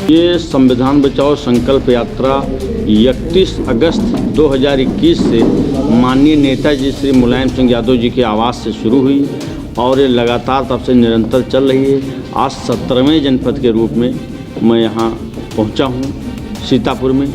ये संविधान बचाओ संकल्प यात्रा 31 अगस्त 2021 से माननीय नेताजी श्री मुलायम सिंह यादव जी के आवास से शुरू हुई और ये लगातार तब से निरंतर चल रही है। आज 17वें जनपद के रूप में मैं यहाँ पहुँचा हूँ सीतापुर में,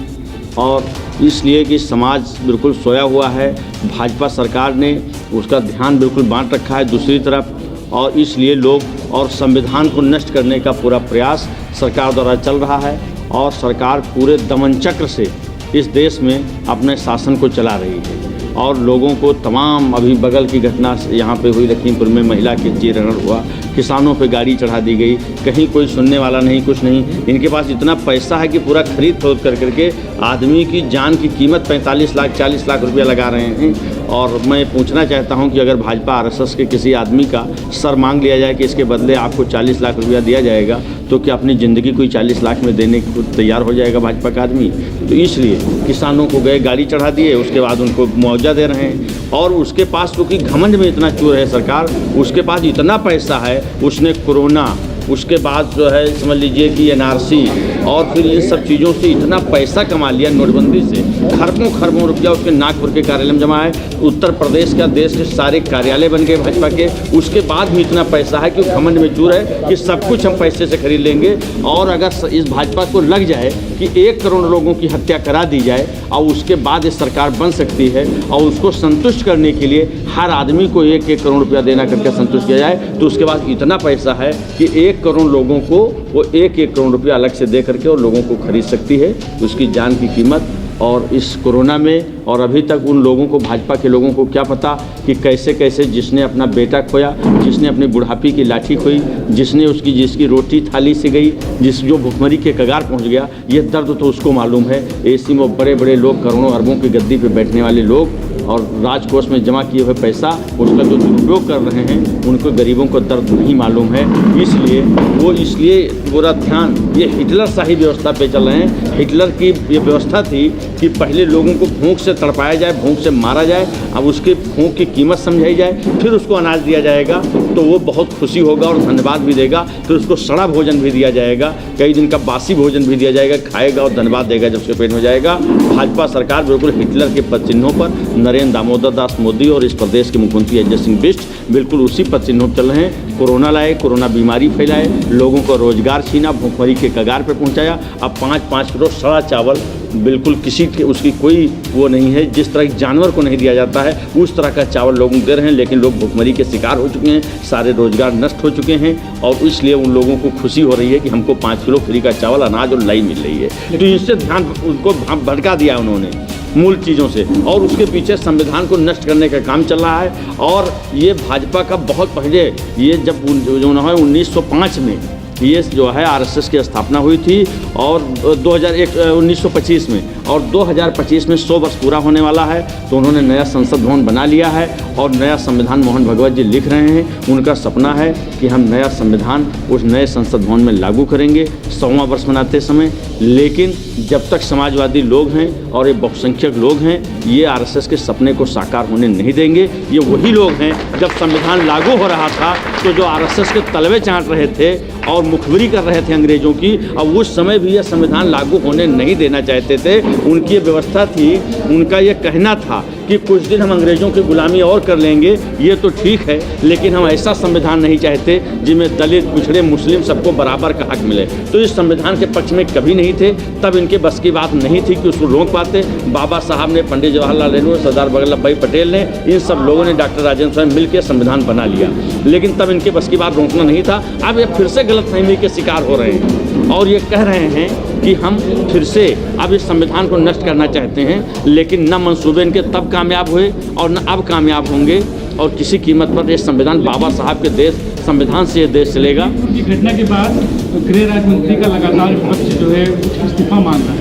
और इसलिए कि समाज बिल्कुल सोया हुआ है। भाजपा सरकार ने उसका ध्यान बिल्कुल बांट रखा है दूसरी तरफ, और इसलिए लोग और संविधान को नष्ट करने का पूरा प्रयास सरकार द्वारा चल रहा है, और सरकार पूरे दमन चक्र से इस देश में अपने शासन को चला रही है। और लोगों को तमाम अभी बगल की घटना यहाँ पे हुई, लखीमपुर में महिला के चीरहरण हुआ, किसानों पे गाड़ी चढ़ा दी गई, कहीं कोई सुनने वाला नहीं, कुछ नहीं। इनके पास इतना पैसा है कि पूरा खरीद फरोख्त कर करके आदमी की जान की कीमत 45 लाख 40 लाख रुपया लगा रहे हैं। और मैं पूछना चाहता हूं कि अगर भाजपा आरएसएस के किसी आदमी का सर मांग लिया जाए कि इसके बदले आपको 40 लाख रुपया दिया जाएगा, तो क्या अपनी ज़िंदगी कोई 40 लाख में देने को तैयार हो जाएगा भाजपा का आदमी? तो इसलिए किसानों को गए गाड़ी चढ़ा दिए, उसके बाद उनको मुआवजा दे रहे हैं। और उसके पास क्योंकि घमंड में इतना चूर है सरकार, उसके पास इतना पैसा है, उसने कोरोना, उसके बाद जो है समझ लीजिए कि एनआरसी और फिर इन सब चीज़ों से इतना पैसा कमा लिया, नोटबंदी से खरबों रुपया उसके नागपुर के कार्यालय में जमा है। उत्तर प्रदेश का देश के सारे कार्यालय बन गए भाजपा के, उसके बाद भी इतना पैसा है कि घमंड में चूर है कि सब कुछ हम पैसे से खरीद लेंगे। और अगर इस भाजपा को लग जाए कि 1 करोड़ लोगों की हत्या करा दी जाए और उसके बाद ये सरकार बन सकती है, और उसको संतुष्ट करने के लिए हर आदमी को 1-1 करोड़ रुपया देना करके संतुष्ट किया जाए, तो उसके बाद इतना पैसा है कि 1 करोड़ लोगों को वो 1-1 करोड़ रुपया अलग से दे करके और लोगों को खरीद सकती है उसकी जान की कीमत। और इस कोरोना में और अभी तक उन लोगों को, भाजपा के लोगों को क्या पता कि कैसे कैसे जिसने अपना बेटा खोया, जिसने अपनी बुढ़ापी की लाठी खोई, जिसकी रोटी थाली से गई, जो भुखमरी के कगार पहुंच गया, ये दर्द तो उसको मालूम है। एसी में बड़े बड़े लोग, करोड़ों अरबों की गद्दी पे बैठने वाले लोग और राजकोष में जमा किए हुए पैसा उसका जो दुरुपयोग कर रहे हैं, उनको गरीबों को दर्द नहीं मालूम है। इसलिए पूरा ध्यान ये हिटलर शाही व्यवस्था पे चल रहे हैं। हिटलर की ये व्यवस्था थी कि पहले लोगों को भूख से तड़पाया जाए, भूख से मारा जाए, अब उसके भूख की कीमत समझाई जाए, फिर उसको अनाज दिया जाएगा तो वो बहुत खुशी होगा और धन्यवाद भी देगा। फिर उसको सड़ा भोजन भी दिया जाएगा, कई दिन का बासी भोजन भी दिया जाएगा, खाएगा और धन्यवाद देगा जब उसके पेट में जाएगा। भाजपा सरकार बिल्कुल हिटलर के पद चिन्हों पर, नरेंद्र दामोदर दास मोदी और इस प्रदेश के मुख्यमंत्री अजय सिंह बिष्ट बिल्कुल उसी पद चिन्हों पर चल रहे हैं। कोरोना लाए, कोरोना बीमारी फैलाए, लोगों को रोजगार छीना, भूखमरी के कगार पर पहुंचाया। अब 5-5 किलो सड़ा चावल बिल्कुल किसी के उसकी कोई वो नहीं है, जिस तरह जानवर को नहीं दिया जाता है उस तरह का चावल लोगों को दे रहे हैं। लेकिन लोग भूखमरी के शिकार हो चुके हैं, सारे रोजगार नष्ट हो चुके हैं, और इसलिए उन लोगों को खुशी हो रही है कि हमको 5 किलो फ्री का चावल, अनाज और लाई मिल रही है। तो इससे ध्यान उनको भटका दिया उन्होंने मूल चीज़ों से, और उसके पीछे संविधान को नष्ट करने का काम चल रहा है। और ये भाजपा का बहुत पहले, ये जब 1905 में ये जो है आरएसएस की स्थापना हुई थी, और 1925 में, और 2025 में 100 वर्ष पूरा होने वाला है, तो उन्होंने नया संसद भवन बना लिया है और नया संविधान मोहन भगवत जी लिख रहे हैं। उनका सपना है कि हम नया संविधान उस नए संसद भवन में लागू करेंगे 100वां वर्ष मनाते समय। लेकिन जब तक समाजवादी लोग हैं और ये बहुसंख्यक लोग हैं, ये आरएसएस के सपने को साकार होने नहीं देंगे। ये वही लोग हैं, जब संविधान लागू हो रहा था तो जो आरएसएस के तलवे चाट रहे थे और मुखबिरी कर रहे थे अंग्रेजों की, अब उस समय भी यह संविधान लागू होने नहीं देना चाहते थे। उनकी व्यवस्था थी, उनका ये कहना था कि कुछ दिन हम अंग्रेजों की गुलामी और कर लेंगे, ये तो ठीक है, लेकिन हम ऐसा संविधान नहीं चाहते जिसमें दलित, पिछड़े, मुस्लिम सबको बराबर का हक मिले। तो इस संविधान के पक्ष में कभी नहीं थे, तब इनके बस की बात नहीं थी कि उसको रोक पाते। बाबा साहब ने, पंडित जवाहरलाल नेहरू, सरदार वल्लभ भाई पटेल ने, इन सब लोगों ने, डॉक्टर राजेंद्र स्वयं मिलकर संविधान बना लिया, लेकिन तब इनके बस की बात रोकना नहीं था। अब ये फिर से गलतफहमी के शिकार हो रहे हैं और ये कह रहे हैं कि हम फिर से अब इस संविधान को नष्ट करना चाहते हैं, लेकिन न मंसूबे इनके तब कामयाब हुए और न अब कामयाब होंगे, और किसी कीमत पर ये संविधान, बाबा साहब के देश, संविधान से ये देश चलेगा। उनकी घटना के बाद गृह राज्य मंत्री का लगातार विपक्ष जो है इस्तीफा मांग रहा है,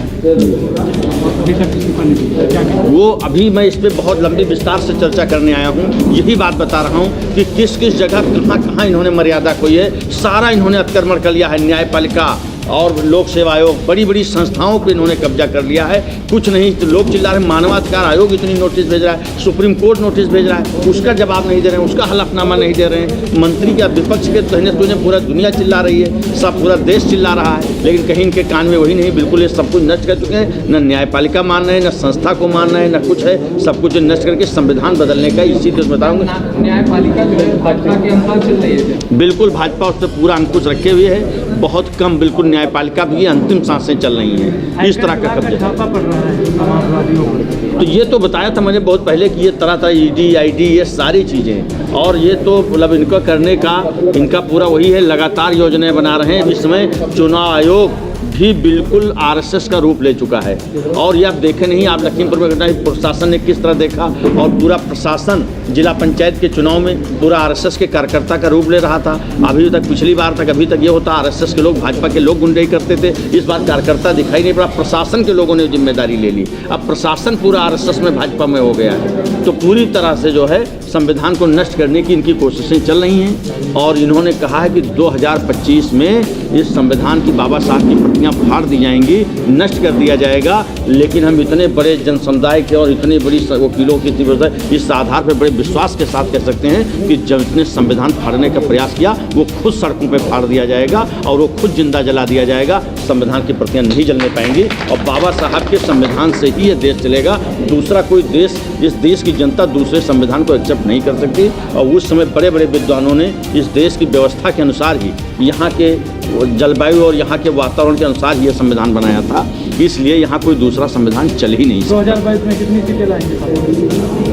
अभी तक इस्तीफा नहीं दिया, क्या कहें? वो अभी मैं इस पर बहुत लंबी विस्तार से चर्चा करने आया हूँ। यही बात बता रहा हूँ कि किस किस जगह कहाँ कहाँ इन्होंने मर्यादा खोई है। सारा इन्होंने अतिक्रमण कर लिया है, न्यायपालिका और लोक सेवा आयोग, बड़ी बड़ी संस्थाओं पे इन्होंने कब्जा कर लिया है। कुछ नहीं तो लोग चिल्ला रहे, मानवाधिकार आयोग इतनी नोटिस भेज रहा है, सुप्रीम कोर्ट नोटिस भेज रहा है, उसका जवाब नहीं दे रहे हैं, उसका हलफनामा नहीं दे रहे हैं। मंत्री क्या विपक्ष के कहने तुझे पूरा दुनिया चिल्ला रही है, सब पूरा देश चिल्ला रहा है, लेकिन कहीं इनके कान में वही नहीं। बिल्कुल ये सब कुछ नष्ट कर चुके हैं, न न्यायपालिका मान रहे हैं, न संस्था को मान रहे हैं, न कुछ है, सब कुछ नष्ट करके संविधान बदलने का इसी तो बताऊँगा। न्यायपालिका जो है भाजपा के अंदर चल रही है। बिल्कुल भाजपा उस पर पूरा अंकुश रखे हुए है, बहुत कम, बिल्कुल न्यायपालिका भी अंतिम सांसें चल रही हैं, इस तरह का कब्जा। छापा पड़ रहा है समाजवादियों पर। तो ये तो बताया था मैंने बहुत पहले कि ये तरह तरह ईडी आईडी ये सारी चीज़ें, और ये तो मतलब इनको करने का इनका पूरा वही है, लगातार योजनाएं बना रहे हैं। इस समय चुनाव आयोग भी बिल्कुल आरएसएस का रूप ले चुका है, और ये आप देखे नहीं, आप लखीमपुर में घटना प्रशासन ने किस तरह देखा, और पूरा प्रशासन जिला पंचायत के चुनाव में पूरा आरएसएस के कार्यकर्ता का रूप ले रहा था। अभी तक पिछली बार तक अभी तक ये होता आरएसएस के लोग भाजपा के लोग गुंडाई करते थे, इस बार कार्यकर्ता दिखाई नहीं पड़ा, प्रशासन के लोगों ने जिम्मेदारी ले ली। अब प्रशासन पूरा आरएसएस में भाजपा में हो गया है, तो पूरी तरह से जो है संविधान को नष्ट करने की इनकी कोशिशें चल रही हैं। और इन्होंने कहा है कि 2025 में इस संविधान की बाबा साहब की प्रतियां फाड़ दी जाएंगी, नष्ट कर दिया जाएगा। लेकिन हम इतने बड़े जन समुदाय के और इतनी बड़ी वकीलों की इस आधार पर बड़े विश्वास के साथ कह सकते हैं कि जब इसने संविधान फाड़ने का प्रयास किया, वो खुद सड़कों पर फाड़ दिया जाएगा और वो खुद जिंदा जला दिया जाएगा। संविधान की प्रतियां नहीं जलने पाएंगी, और बाबा साहब के संविधान से ही ये देश चलेगा। दूसरा कोई देश, इस देश की जनता दूसरे संविधान को एक्सेप्ट नहीं कर सकती। और उस समय बड़े बड़े विद्वानों ने इस देश की व्यवस्था के अनुसार ही, यहाँ के जलवायु और यहाँ के वातावरण के अनुसार ये संविधान बनाया था, इसलिए यहाँ कोई दूसरा संविधान चल ही नहीं सकता। 2022 में कितनी सीटें लाएंगे?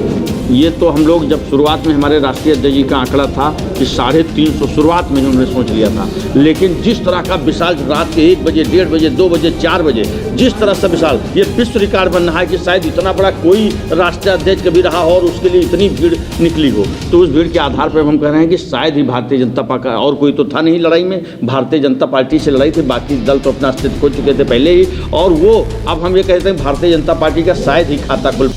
ये तो हम लोग जब शुरुआत में हमारे राष्ट्रीय अध्यक्ष जी का आंकड़ा था कि 350 शुरुआत में उन्होंने सोच लिया था, लेकिन जिस तरह का विशाल रात के 1 बजे, 1:30 बजे, 2 बजे, 4 बजे जिस तरह से विशाल, ये विश्व रिकॉर्ड बन रहा है कि शायद इतना बड़ा कोई राष्ट्रीय अध्यक्ष कभी रहा हो और उसके लिए इतनी भीड़ निकली हो। तो उस भीड़ के आधार पर हम कह रहे हैं कि शायद ही भारतीय जनता पार्टी, और कोई तो था नहीं लड़ाई में, भारतीय जनता पार्टी से लड़ाई थी, बाकी दल तो अपना अस्तित्व खो चुके थे पहले ही। और वो अब हम ये कहते हैं भारतीय जनता पार्टी का शायद ही खाता खुल